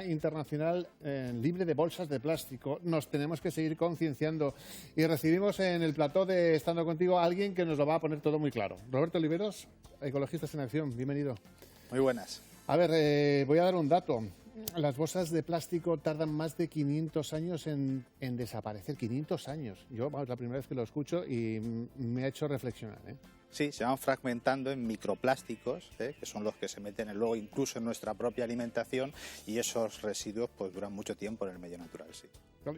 Internacional libre de bolsas de plástico. Nos tenemos que seguir concienciando y recibimos en el plató de Estando Contigo a alguien que nos lo va a poner todo muy claro. Roberto Oliveros, Ecologistas en Acción, bienvenido. Muy buenas. A ver, voy a dar un dato. Las bolsas de plástico tardan más de 500 años en desaparecer. 500 años. Yo, es la primera vez que lo escucho y me ha hecho reflexionar, ¿eh? Sí, se van fragmentando en microplásticos, que son los que se meten luego incluso en nuestra propia alimentación, y esos residuos pues duran mucho tiempo en el medio natural, sí.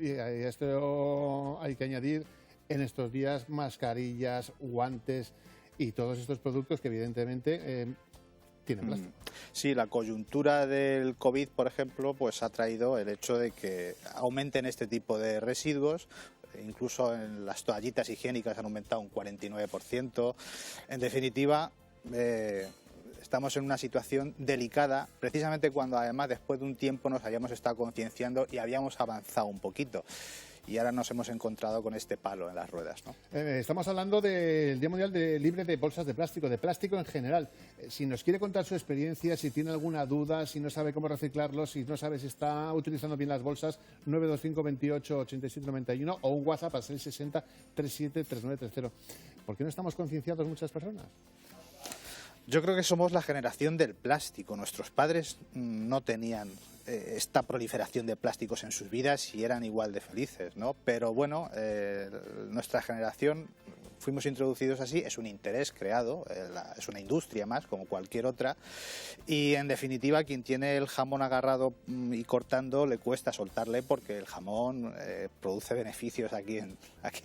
Y a esto hay que añadir en estos días mascarillas, guantes y todos estos productos que evidentemente tienen plástico. Sí, la coyuntura del COVID, por ejemplo, pues ha traído el hecho de que aumenten este tipo de residuos. Incluso en las toallitas higiénicas han aumentado un 49%. En definitiva, estamos en una situación delicada, precisamente cuando además después de un tiempo nos habíamos estado concienciando y habíamos avanzado un poquito. Y ahora nos hemos encontrado con este palo en las ruedas, ¿no? Estamos hablando del Día Mundial Libre de Bolsas de plástico en general. Si nos quiere contar su experiencia, si tiene alguna duda, si no sabe cómo reciclarlo, si no sabe si está utilizando bien las bolsas, 925 28 87 91 o un WhatsApp al 660 37 3930. ¿Por qué no estamos concienciados muchas personas? Yo creo que somos la generación del plástico. Nuestros padres no tenían esta proliferación de plásticos en sus vidas y eran igual de felices, ¿no? Pero bueno, nuestra generación fuimos introducidos así, es un interés creado, es una industria más, como cualquier otra, y en definitiva quien tiene el jamón agarrado y cortando le cuesta soltarle porque el jamón produce beneficios a quien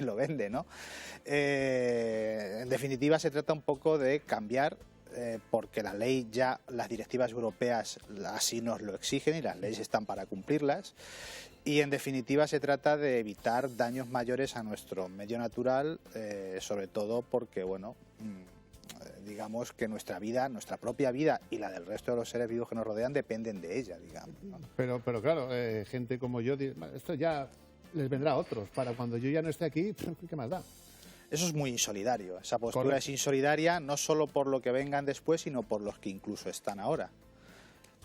lo vende, ¿no? En definitiva se trata un poco de cambiar, porque la ley ya, las directivas europeas así nos lo exigen y las leyes están para cumplirlas, y en definitiva se trata de evitar daños mayores a nuestro medio natural, sobre todo porque, bueno, digamos que nuestra vida, nuestra propia vida y la del resto de los seres vivos que nos rodean dependen de ella, digamos, ¿no? Pero claro, gente como yo, esto ya les vendrá a otros, para cuando yo ya no esté aquí, ¿qué más da? Eso es muy insolidario. Esa postura Correcto. es insolidaria no solo por lo que vengan después, sino por los que incluso están ahora.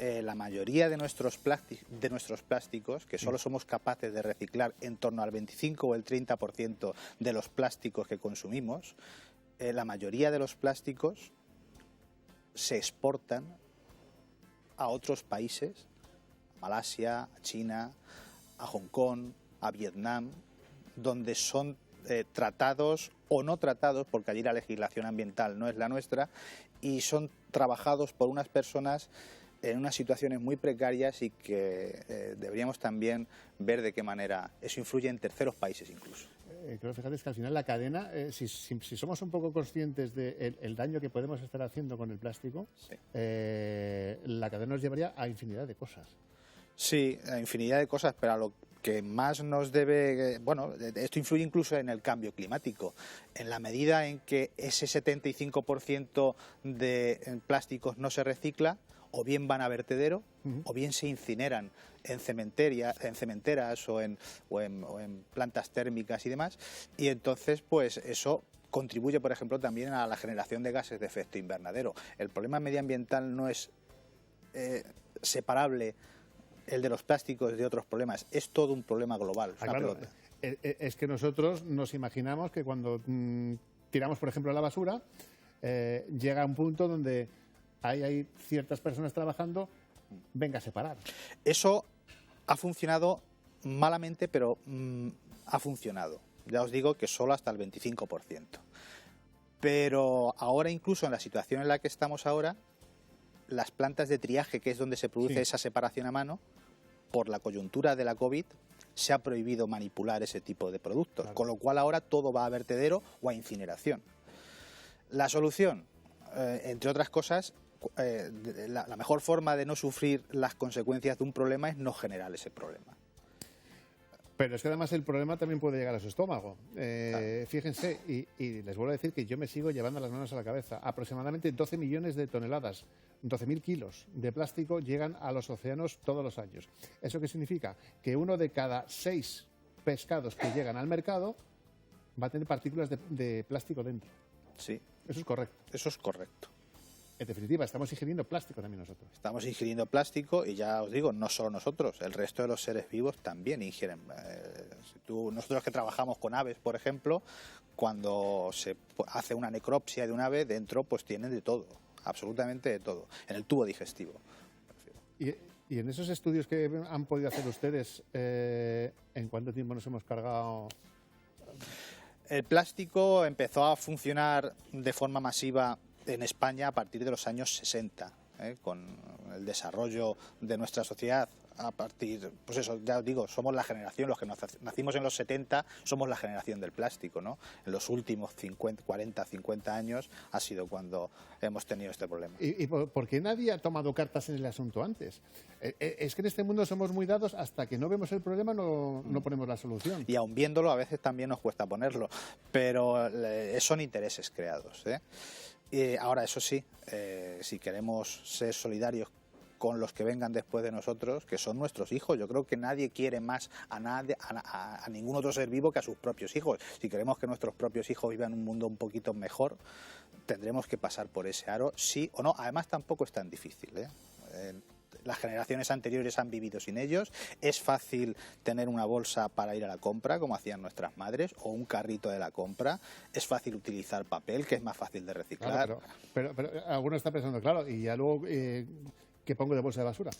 La mayoría de nuestros plásticos, que solo somos capaces de reciclar en torno al 25 o el 30% de los plásticos que consumimos, la mayoría de los plásticos se exportan a otros países, a Malasia, a China, a Hong Kong, a Vietnam, donde son tratados o no tratados, porque allí la legislación ambiental no es la nuestra, y son trabajados por unas personas en unas situaciones muy precarias y que deberíamos también ver de qué manera eso influye en terceros países incluso. Creo, fíjate, es que al final la cadena, si somos un poco conscientes del daño que podemos estar haciendo con el plástico, sí, la cadena nos llevaría a infinidad de cosas. Sí, a infinidad de cosas, pero a lo que más nos debe, bueno, esto influye incluso en el cambio climático. En la medida en que ese 75% de plásticos no se recicla, o bien van a vertedero, o bien se incineran en cementeras o en plantas térmicas y demás, y entonces pues eso contribuye, por ejemplo, también a la generación de gases de efecto invernadero. El problema medioambiental no es separable el de los plásticos de otros problemas, es todo un problema global. Claro, es que nosotros nos imaginamos que cuando tiramos, por ejemplo, la basura, llega a un punto donde hay ciertas personas trabajando, venga a separar. Eso ha funcionado malamente, pero ha funcionado. Ya os digo que solo hasta el 25%. Pero ahora, incluso en la situación en la que estamos ahora, las plantas de triaje, que es donde se produce esa separación a mano, por la coyuntura de la COVID, se ha prohibido manipular ese tipo de productos, claro, con lo cual ahora todo va a vertedero o a incineración. La solución, entre otras cosas, la mejor forma de no sufrir las consecuencias de un problema es no generar ese problema. Pero es que además el problema también puede llegar a su estómago. Claro. Fíjense, y les vuelvo a decir que yo me sigo llevando las manos a la cabeza. Aproximadamente 12 millones de toneladas, 12.000 kilos de plástico llegan a los océanos todos los años. ¿Eso qué significa? Que uno de cada 6 pescados que llegan al mercado va a tener partículas de plástico dentro. Sí. Eso es correcto. Eso es correcto. en definitiva, estamos ingiriendo plástico también nosotros. Estamos ingiriendo plástico y ya os digo, no solo nosotros, el resto de los seres vivos también ingieren. Nosotros que trabajamos con aves, por ejemplo, cuando se hace una necropsia de un ave, dentro pues tienen de todo, absolutamente de todo, en el tubo digestivo. Y en esos estudios que han podido hacer ustedes, ¿en cuánto tiempo nos hemos cargado? El plástico empezó a funcionar de forma masiva en España a partir de los años 60, con el desarrollo de nuestra sociedad. A partir, pues eso, ya os digo, somos la generación, los que nacimos en los 70, somos la generación del plástico, ¿no? En los últimos 40, 50 años ha sido cuando hemos tenido este problema. ¿Y por qué nadie ha tomado cartas en el asunto antes? Es que en este mundo somos muy dados, hasta que no vemos el problema no ponemos la solución. Y aun viéndolo, a veces también nos cuesta ponerlo, pero son intereses creados, ahora, eso sí, si queremos ser solidarios con los que vengan después de nosotros, que son nuestros hijos. Yo creo que nadie quiere más a ningún otro ser vivo que a sus propios hijos. Si queremos que nuestros propios hijos vivan un mundo un poquito mejor, tendremos que pasar por ese aro, sí o no. Además, tampoco es tan difícil, las generaciones anteriores han vivido sin ellos. Es fácil tener una bolsa para ir a la compra, como hacían nuestras madres, o un carrito de la compra. Es fácil utilizar papel, que es más fácil de reciclar. Claro, pero alguno está pensando, claro, y ya luego... ¿qué pongo de bolsa de basura?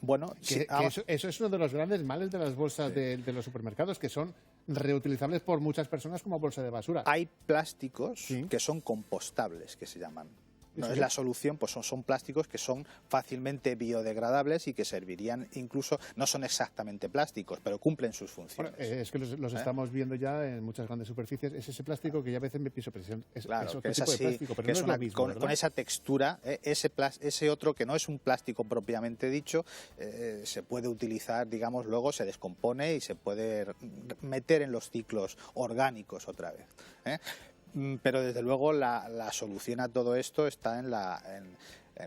Bueno, eso es uno de los grandes males de las bolsas de los supermercados, que son reutilizables por muchas personas como bolsa de basura. Hay plásticos que son compostables, que se llaman. No es la solución, pues son plásticos que son fácilmente biodegradables y que servirían incluso, no son exactamente plásticos, pero cumplen sus funciones. Bueno, es que los estamos viendo ya en muchas grandes superficies. Es ese plástico que ya a veces me piso presión. Es otro tipo de plástico, pero no es lo mismo, con esa textura, ese otro que no es un plástico propiamente dicho, se puede utilizar, digamos, luego se descompone y se puede meter en los ciclos orgánicos otra vez. Pero desde luego la solución a todo esto está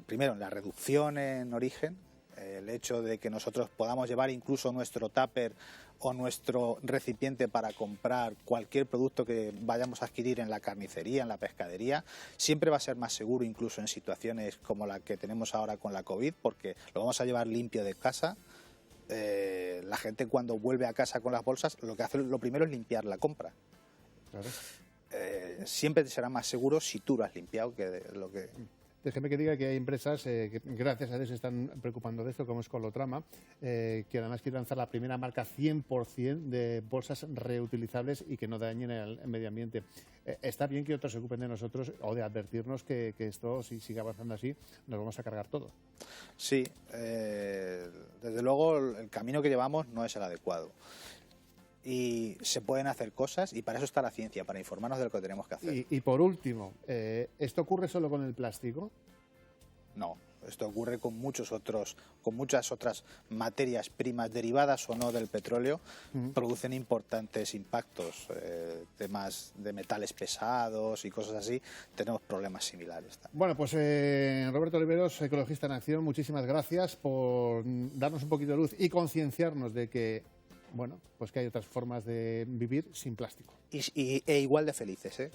primero en la reducción en origen, el hecho de que nosotros podamos llevar incluso nuestro tupper o nuestro recipiente para comprar cualquier producto que vayamos a adquirir en la carnicería, en la pescadería, siempre va a ser más seguro incluso en situaciones como la que tenemos ahora con la COVID, porque lo vamos a llevar limpio de casa. La gente cuando vuelve a casa con las bolsas lo que hace lo primero es limpiar la compra. Claro. Siempre será más seguro si tú lo has limpiado que lo que... Déjeme que diga que hay empresas que gracias a Dios se están preocupando de esto, como es Colotrama, que además quiere lanzar la primera marca 100% de bolsas reutilizables y que no dañen el medio ambiente. Está bien que otros se ocupen de nosotros o de advertirnos que esto, si sigue avanzando así, nos vamos a cargar todo. Sí, desde luego el camino que llevamos no es el adecuado. Y se pueden hacer cosas y para eso está la ciencia, para informarnos de lo que tenemos que hacer. Y por último, ¿esto ocurre solo con el plástico? No, esto ocurre con muchas otras materias primas derivadas o no del petróleo, producen importantes impactos, temas de metales pesados y cosas así, tenemos problemas similares también. Bueno, pues Roberto Oliveros, ecologista en acción, muchísimas gracias por darnos un poquito de luz y concienciarnos de que pues que hay otras formas de vivir sin plástico. E igual de felices,